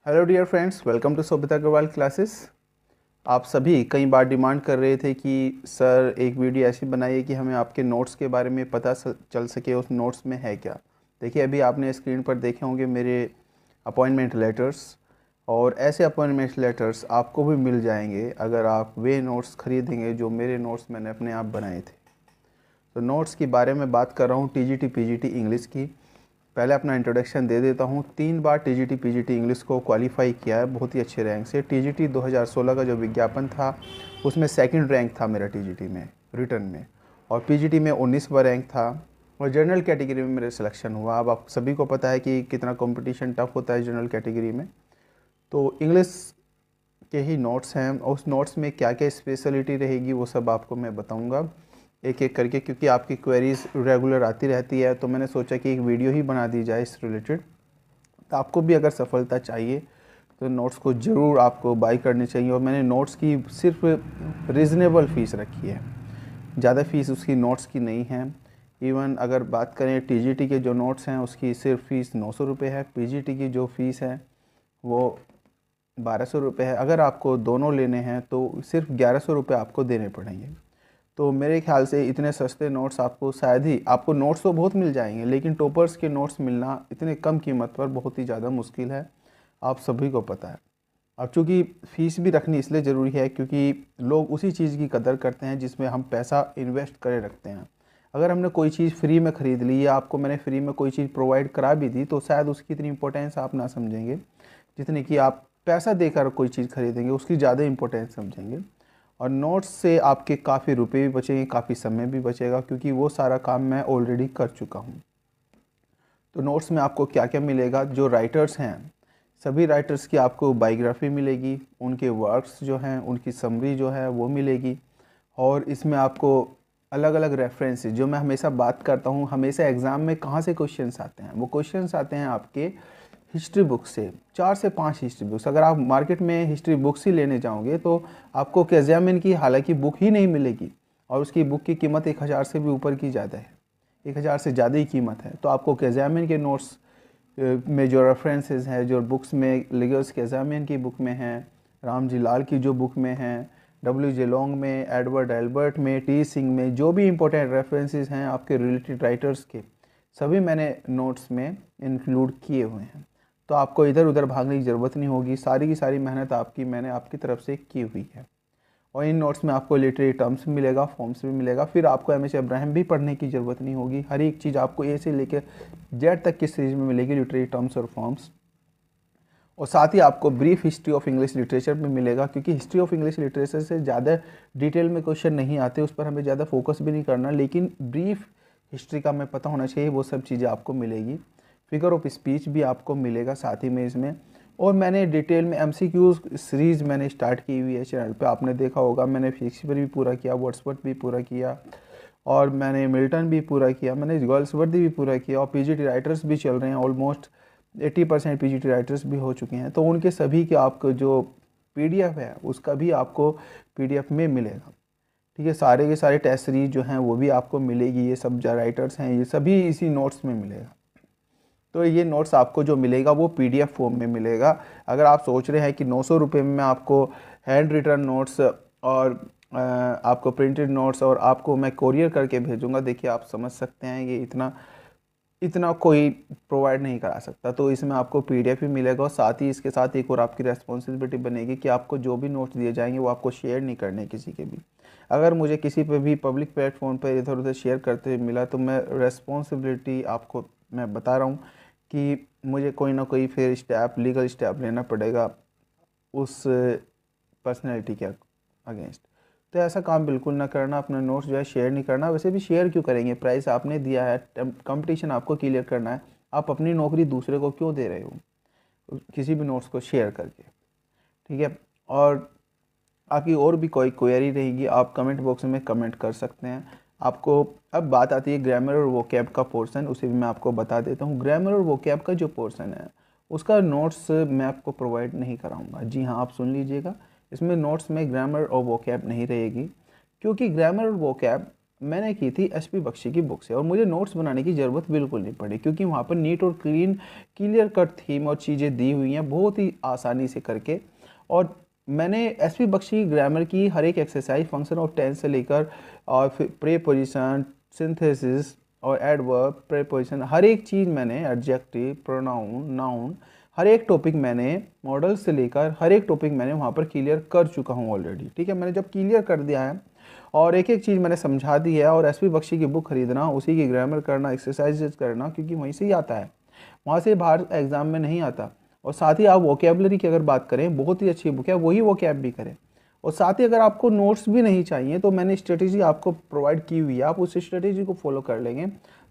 Hello dear friends, welcome to Sobhita Agarwal classes. आप सभी कई बार डिमांड कर रहे थे कि सर एक वीडियो ऐसी बनाइए कि हमें आपके नोट्स के बारे में पता चल सके उस नोट्स में है क्या। देखिए, अभी आपने स्क्रीन पर देखे होंगे मेरे अपॉइंटमेंट लेटर्स, और ऐसे अपॉइंटमेंट लेटर्स आपको भी मिल जाएंगे अगर आप वे नोट्स खरीदेंगे जो मेरे नोट्स मैंने अपने आप बनाए थे। तो नोट्स के बारे में बात कर रहा हूँ टीजीटी पीजीटी इंग्लिश की। पहले अपना इंट्रोडक्शन दे देता हूँ। 3 बार टीजीटी पीजीटी इंग्लिश को क्वालिफाई किया है बहुत ही अच्छे रैंक से। टीजीटी 2016 का जो विज्ञापन था उसमें सेकंड रैंक था मेरा टीजीटी में रिटर्न में, और पीजीटी में 19वां रैंक था, और जनरल कैटेगरी में मेरा सिलेक्शन हुआ। अब आप सभी को पता है कि कितना कंपटीशन टफ होता है जनरल कैटेगरी में। तो इंग्लिश के ही नोट्स हैं, और उस नोट्स में क्या क्या स्पेशलिटी रहेगी वो सब आपको मैं बताऊंगा एक एक करके, क्योंकि आपकी क्वेरीज रेगुलर आती रहती है। तो मैंने सोचा कि एक वीडियो ही बना दी जाए इस रिलेटेड। तो आपको भी अगर सफलता चाहिए तो नोट्स को ज़रूर आपको बाई करनी चाहिए। और मैंने नोट्स की सिर्फ रीज़नेबल फ़ीस रखी है, ज़्यादा फ़ीस उसकी नोट्स की नहीं है। इवन अगर बात करें टीजीटी के जो नोट्स हैं उसकी सिर्फ फ़ीस 900 रुपये है। पीजीटी की जो फ़ीस है वो 1200 रुपये है। अगर आपको दोनों लेने हैं तो सिर्फ 1100 रुपये आपको देने पड़ेंगे। तो मेरे ख्याल से इतने सस्ते नोट्स आपको शायद ही, आपको नोट्स तो बहुत मिल जाएंगे लेकिन टॉपर्स के नोट्स मिलना इतने कम कीमत पर बहुत ही ज़्यादा मुश्किल है, आप सभी को पता है। अब चूँकि फ़ीस भी रखनी इसलिए ज़रूरी है क्योंकि लोग उसी चीज़ की कदर करते हैं जिसमें हम पैसा इन्वेस्ट करे रखते हैं। अगर हमने कोई चीज़ फ्री में ख़रीद ली या आपको मैंने फ्री में कोई चीज़ प्रोवाइड करा भी दी तो शायद उसकी इतनी इंपॉर्टेंस आप ना समझेंगे जितनी कि आप पैसा देकर कोई चीज़ खरीदेंगे उसकी ज़्यादा इंपॉर्टेंस समझेंगे। और नोट्स से आपके काफ़ी रुपए भी बचेंगे, काफ़ी समय भी बचेगा, क्योंकि वो सारा काम मैं ऑलरेडी कर चुका हूँ। तो नोट्स में आपको क्या क्या मिलेगा, जो राइटर्स हैं सभी राइटर्स की आपको बायोग्राफी मिलेगी, उनके वर्क्स जो हैं उनकी समरी जो है वो मिलेगी। और इसमें आपको अलग अलग रेफरेंसेस, जो मैं हमेशा बात करता हूँ, हमेशा एग्ज़ाम में कहाँ से क्वेश्चंस आते हैं, वो क्वेश्चंस आते हैं आपके हिस्ट्री बुक से। 4 से 5 हिस्ट्री बुक्स, अगर आप मार्केट में हिस्ट्री बुक्स ही लेने जाओगे तो आपको कैज़ामिन की हालांकि बुक ही नहीं मिलेगी, और उसकी बुक की कीमत 1000 से भी ऊपर की ज़्यादा है, 1000 से ज़्यादा ही कीमत है। तो आपको कैज़ामिन के नोट्स में जो रेफरेंसेस हैं, जो बुक्स में लिगर्स कैज़ामिन की बुक में हैं, राम जी लाल की जो बुक में हैं, डब्ल्यू जे लॉन्ग में, एडवर्ड एल्बर्ट में, टी सिंह में, जो भी इंपॉर्टेंट रेफरेंसेस हैं आपके रिलेटेड राइटर्स के, सभी मैंने नोट्स में इंक्लूड किए हुए हैं। तो आपको इधर उधर भागने की ज़रूरत नहीं होगी, सारी की सारी मेहनत मैंने आपकी तरफ से की हुई है। और इन नोट्स में आपको लिटरेरी टर्म्स भी मिलेगा, फॉर्म्स भी मिलेगा। फिर आपको एम एच अब्राहम भी पढ़ने की ज़रूरत नहीं होगी, हर एक चीज़ आपको ए से लेकर जेड तक की सीरीज में मिलेगी, लिटरेरी टर्म्स और फॉर्म्स। और साथ ही आपको brief history of English literature भी मिलेगा, क्योंकि हिस्ट्री ऑफ इंग्लिश लिटरेचर से ज़्यादा डिटेल में क्वेश्चन नहीं आते, उस पर हमें ज़्यादा फोकस भी नहीं करना, लेकिन ब्रीफ हिस्ट्री का हमें पता होना चाहिए, वो सब चीज़ें आपको मिलेगी। फिगर ऑफ स्पीच भी आपको मिलेगा साथ ही में इसमें। और मैंने डिटेल में एमसीक्यूज सीरीज़ मैंने स्टार्ट की हुई है चैनल पे, आपने देखा होगा। मैंने शेक्सपियर भी पूरा किया, वर्ड्सवर्थ भी पूरा किया, और मैंने मिल्टन भी पूरा किया, मैंने गर्ल्सवर्दी भी पूरा किया, और पीजीटी राइटर्स भी चल रहे हैं। ऑलमोस्ट 80% पीजीटी राइटर्स भी हो चुके हैं। तो उनके सभी के आपको जो पीडीएफ है उसका भी आपको पीडीएफ में मिलेगा। ठीक है, सारे के सारे टेस्ट सीरीज जो हैं वो भी आपको मिलेगी। ये सब जो राइटर्स हैं ये सभी इसी नोट्स में मिलेगा। तो ये नोट्स आपको जो मिलेगा वो पीडीएफ फॉर्म में मिलेगा। अगर आप सोच रहे हैं कि 900 रुपये में मैं आपको हैंड रिटन नोट्स और आपको प्रिंटेड नोट्स और आपको मैं कोरियर करके भेजूंगा, देखिए आप समझ सकते हैं ये इतना इतना कोई प्रोवाइड नहीं करा सकता। तो इसमें आपको पीडीएफ ही मिलेगा, और साथ ही इसके साथ एक और आपकी रेस्पॉन्सिबिलिटी बनेगी कि आपको जो भी नोट्स दिए जाएंगे वो आपको शेयर नहीं करने किसी के भी। अगर मुझे किसी पे भी पब्लिक प्लेटफॉर्म पे इधर उधर शेयर करते हुए मिला तो मैं रेस्पॉन्सिबिलिटी आपको मैं बता रहा हूँ कि मुझे कोई ना कोई फिर स्टेप, लीगल स्टेप लेना पड़ेगा उस पर्सनैलिटी के अगेंस्ट। तो ऐसा काम बिल्कुल ना करना, अपना नोट्स जो है शेयर नहीं करना। वैसे भी शेयर क्यों करेंगे, प्राइस आपने दिया है, कंपटीशन आपको क्लियर करना है, आप अपनी नौकरी दूसरे को क्यों दे रहे हो किसी भी नोट्स को शेयर करके। ठीक है, और आपकी और भी कोई क्वेरी रहेगी आप कमेंट बॉक्स में कमेंट कर सकते हैं। आपको अब बात आती है ग्रामर और वोकैब का पोर्शन, उसे भी मैं आपको बता देता हूँ। ग्रामर और वोकैब का जो पोर्शन है उसका नोट्स मैं आपको प्रोवाइड नहीं कराऊंगा। जी हाँ, आप सुन लीजिएगा, इसमें नोट्स में ग्रामर और वोकैब नहीं रहेगी, क्योंकि ग्रामर और वोकैब मैंने की थी एसपी बख्शी की बुक से, और मुझे नोट्स बनाने की ज़रूरत बिल्कुल नहीं पड़ी, क्योंकि वहाँ पर नीट और क्लियर कट थीम और चीज़ें दी हुई हैं बहुत ही आसानी से करके। और मैंने एसपी बख्शी ग्रामर की हर एक एक्सरसाइज, फंक्शन ऑफ टेंस से लेकर और फिर प्रीपोजिशन, सिंथेसिस और एडवर्ब, प्रीपोजिशन, हर एक चीज़ मैंने, एडजेक्टिव, प्रोनाउन, नाउन, हर एक टॉपिक मैंने, मॉडल से लेकर हर एक टॉपिक मैंने वहाँ पर क्लियर कर चुका हूँ ऑलरेडी। ठीक है, मैंने जब क्लियर कर दिया है और एक एक चीज़ मैंने समझा दी है, और एसपी बख्शी की बुक खरीदना, उसी की ग्रामर करना, एक्सरसाइजेज करना, क्योंकि वहीं से ही आता है, वहाँ से बाहर एग्जाम में नहीं आता। और साथ ही आप वोकेबलरी की अगर बात करें, बहुत ही अच्छी बुक है, वही वोकैब भी करें। और साथ ही अगर आपको नोट्स भी नहीं चाहिए तो मैंने स्ट्रेटेजी आपको प्रोवाइड की हुई है, आप उस स्ट्रेटेजी को फॉलो कर लेंगे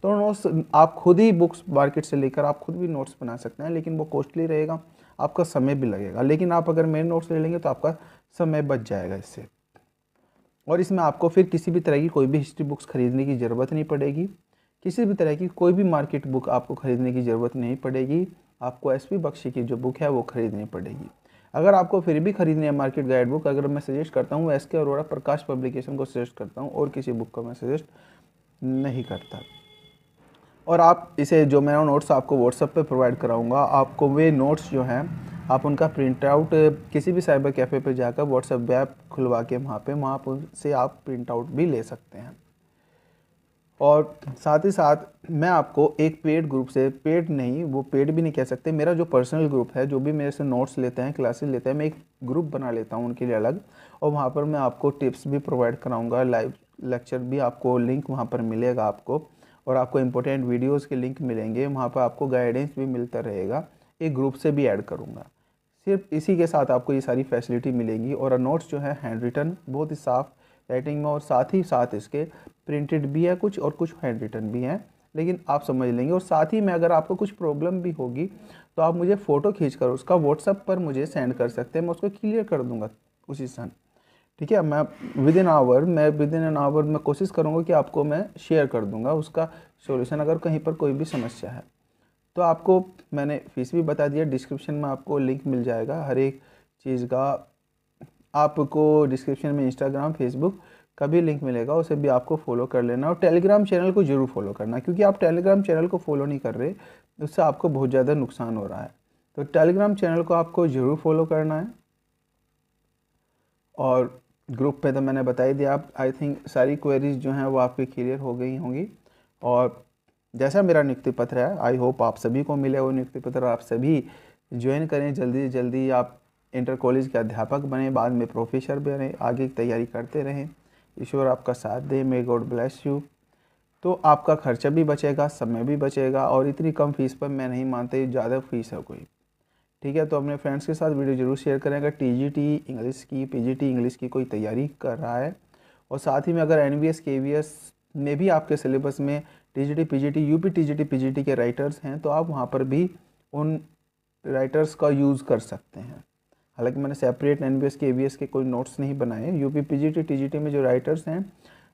तो नोट्स आप खुद ही बुक्स मार्केट से लेकर आप खुद भी नोट्स बना सकते हैं, लेकिन वो कॉस्टली रहेगा, आपका समय भी लगेगा। लेकिन आप अगर मेरे नोट्स ले लेंगे तो आपका समय बच जाएगा इससे। और इसमें आपको फिर किसी भी तरह की कोई भी हिस्ट्री बुक्स खरीदने की ज़रूरत नहीं पड़ेगी, किसी भी तरह की कोई भी मार्केट बुक आपको खरीदने की ज़रूरत नहीं पड़ेगी, आपको एसपी बख्शी की जो बुक है वो खरीदनी पड़ेगी। अगर आपको फिर भी खरीदनी है मार्केट गाइड बुक, अगर मैं सजेस्ट करता हूँ एस के अरोड़ा प्रकाश पब्लिकेशन को सजेस्ट करता हूँ, और किसी बुक को मैं सजेस्ट नहीं करता। और आप इसे, जो मैं नोट्स आपको व्हाट्सएप पे प्रोवाइड कराऊंगा, आपको वे नोट्स जो हैं आप उनका प्रिंट आउट किसी भी साइबर कैफ़े पे जाकर व्हाट्सएप ऐप खुलवा के वहाँ से आप प्रिंट आउट भी ले सकते हैं। और साथ ही साथ मैं आपको एक पेड ग्रुप से, पेड नहीं, वो पेड भी नहीं कह सकते, मेरा जो पर्सनल ग्रुप है, जो भी मेरे से नोट्स लेते हैं, क्लासेस लेते हैं, मैं एक ग्रुप बना लेता हूँ उनके लिए अलग, और वहाँ पर मैं आपको टिप्स भी प्रोवाइड कराऊँगा, लाइव लेक्चर भी, आपको लिंक वहाँ पर मिलेगा आपको, और आपको इम्पोर्टेंट वीडियोज़ के लिंक मिलेंगे, वहाँ पर आपको गाइडेंस भी मिलता रहेगा, एक ग्रुप से भी ऐड करूँगा। सिर्फ इसी के साथ आपको ये सारी फैसिलिटी मिलेंगी। और नोट्स जो है हैंड रिटन, बहुत ही साफ़ राइटिंग में, और साथ ही साथ इसके प्रिंटेड भी है कुछ, और कुछ हैंड रिटन भी हैं, लेकिन आप समझ लेंगे। और साथ ही में अगर आपको कुछ प्रॉब्लम भी होगी तो आप मुझे फ़ोटो खींचकर उसका व्हाट्सएप पर मुझे सेंड कर सकते हैं, मैं उसको क्लियर कर दूंगा उसी समय। ठीक है, मैं विद इन एन आवर मैं कोशिश करूँगा कि आपको मैं शेयर कर दूँगा उसका सॉल्यूशन, अगर कहीं पर कोई भी समस्या है तो। आपको मैंने फ़ीस भी बता दिया, डिस्क्रिप्शन में आपको लिंक मिल जाएगा हर एक चीज़ का, आपको डिस्क्रिप्शन में इंस्टाग्राम, फेसबुक का भी लिंक मिलेगा, उसे भी आपको फॉलो कर लेना। और टेलीग्राम चैनल को ज़रूर फॉलो करना, क्योंकि आप टेलीग्राम चैनल को फॉलो नहीं कर रहे, उससे आपको बहुत ज़्यादा नुकसान हो रहा है। तो टेलीग्राम चैनल को आपको ज़रूर फॉलो करना है। और ग्रुप पे तो मैंने बता ही दिया, आप आई थिंक सारी क्वेरीज जो हैं वो आपकी क्लियर हो गई होंगी। और जैसा मेरा नियुक्ति पत्र है, आई होप आप सभी को मिले वो नियुक्ति पत्र, आप सभी ज्वाइन करें जल्दी से जल्दी, आप इंटर कॉलेज के अध्यापक बने, बाद में प्रोफेसर बने, आगे की तैयारी करते रहें, ईश्वर आपका साथ दे, मे गॉड ब्लेस यू। तो आपका खर्चा भी बचेगा, समय भी बचेगा, और इतनी कम फीस पर मैं नहीं मानता ज़्यादा फीस है कोई। ठीक है, तो अपने फ्रेंड्स के साथ वीडियो जरूर शेयर करें अगर टीजीटी इंग्लिश की, पीजीटी इंग्लिश की कोई तैयारी कर रहा है। और साथ ही में अगर एनवीएस केवीएस में भी आपके सिलेबस में TGT PGT UP TGT PGT के राइटर्स हैं, तो आप वहाँ पर भी उन राइटर्स का यूज़ कर सकते हैं। हालांकि मैंने सेपरेट एनवीएस केवीएस के कोई नोट्स नहीं बनाए, यूपी पीजीटी टीजीटी में जो राइटर्स हैं,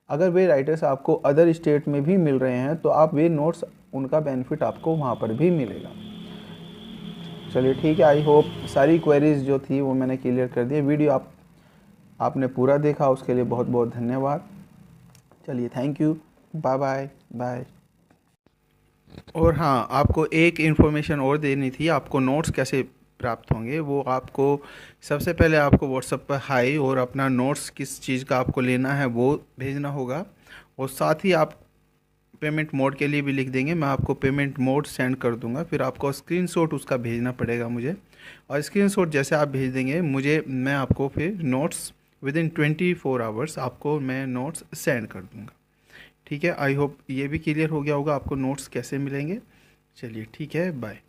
अगर वे राइटर्स आपको अदर स्टेट में भी मिल रहे हैं तो आप वे नोट्स, उनका बेनिफिट आपको वहाँ पर भी मिलेगा। चलिए ठीक है, आई होप सारी क्वेरीज जो थी वो मैंने क्लियर कर दी। वीडियो आपने पूरा देखा, उसके लिए बहुत बहुत धन्यवाद। चलिए, thank you, bye bye bye. और हाँ, आपको एक इन्फॉर्मेशन और देनी थी, आपको नोट्स कैसे प्राप्त होंगे वो आपको सबसे पहले आपको व्हाट्सएप पर हाई और अपना नोट्स किस चीज़ का आपको लेना है वो भेजना होगा। और साथ ही आप पेमेंट मोड के लिए भी लिख देंगे, मैं आपको पेमेंट मोड सेंड कर दूंगा, फिर आपको स्क्रीनशॉट उसका भेजना पड़ेगा मुझे। और स्क्रीनशॉट जैसे आप भेज देंगे मुझे, मैं आपको फिर नोट्स विद इन 24 आवर्स आपको मैं नोट्स सेंड कर दूंगा। ठीक है, आई होप ये भी क्लियर हो गया होगा आपको नोट्स कैसे मिलेंगे। चलिए ठीक है, बाय।